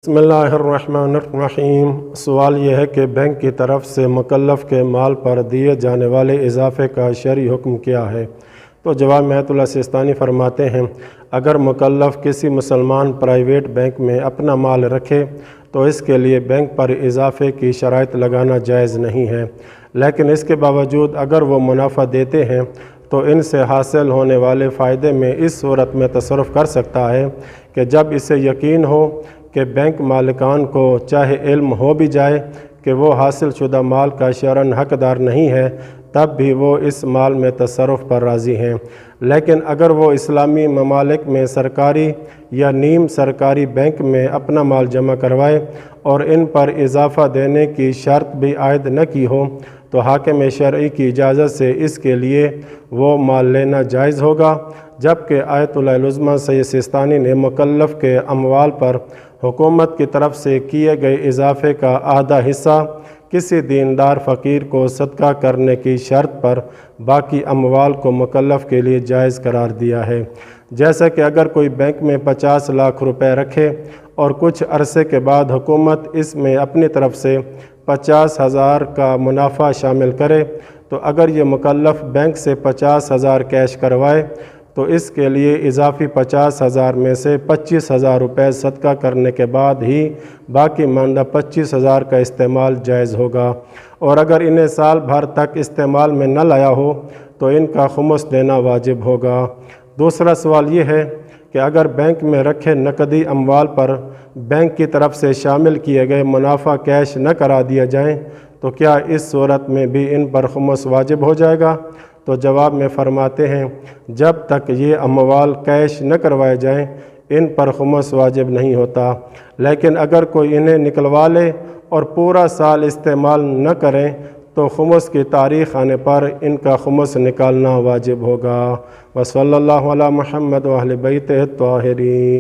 بسم اللہ الرحمن الرحیم۔ سوال یہ ہے کہ بینک کی طرف سے مکلف کے مال پر دیے جانے والے اضافے کا شرعی حکم کیا ہے؟ تو جواب میں آیت اللہ سیستانی فرماتے ہیں، اگر مکلف کسی مسلمان پرائیویٹ بینک میں اپنا مال رکھے تو اس کے لیے بینک پر اضافے کی شرائط لگانا جائز نہیں ہے، لیکن اس کے باوجود اگر وہ منافع دیتے ہیں تو ان سے حاصل ہونے والے فائدے میں اس صورت میں تصرف کر سکتا ہے کہ جب اسے یقین ہو کہ بینک مالکان کو چاہے علم ہو بھی جائے کہ وہ حاصل شدہ مال کا شرعاً حقدار نہیں ہے، تب بھی وہ اس مال میں تصرف پر راضی ہیں۔ لیکن اگر وہ اسلامی ممالک میں سرکاری یا نیم سرکاری بینک میں اپنا مال جمع کروائے اور ان پر اضافہ دینے کی شرط بھی عائد نہ کی ہو تو حاکم شرعی کی اجازت سے اس کے لیے وہ مال لینا جائز ہوگا، جبکہ آیت اللہ العظمیٰ سید سیستانی نے مکلف کے اموال پر حکومت کی طرف سے کیے گئے اضافے کا آدھا حصہ کسی دیندار فقیر کو صدقہ کرنے کی شرط پر باقی اموال کو مکلف کے لیے جائز قرار دیا ہے۔ جیسا کہ اگر کوئی بینک میں 50 لاکھ روپے رکھے اور کچھ عرصے کے بعد حکومت اس میں اپنی طرف سے 50,000 کا منافع شامل کرے تو اگر یہ مکلف بینک سے 50,000 کیش کروائے تو اس کے لیے اضافی 50,000 میں سے 25,000 روپے صدقہ کرنے کے بعد ہی باقی ماندہ 25,000 کا استعمال جائز ہوگا، اور اگر انہیں سال بھر تک استعمال میں نہ لایا ہو تو ان کا خمس دینا واجب ہوگا۔ دوسرا سوال یہ ہے کہ اگر بینک میں رکھے نقدی اموال پر بینک کی طرف سے شامل کیے گئے منافع کیش نہ کرا دیا جائیں تو کیا اس صورت میں بھی ان پر خمس واجب ہو جائے گا؟ تو جواب میں فرماتے ہیں، جب تک یہ اموال کیش نہ کروائے جائیں ان پر خمس واجب نہیں ہوتا، لیکن اگر کوئی انہیں نکلوا لے اور پورا سال استعمال نہ کریں تو خمس کی تاریخ آنے پر ان کا خمس نکالنا واجب ہوگا۔ وصلی اللہ علی محمد و اہل بیتہ الطاہرین۔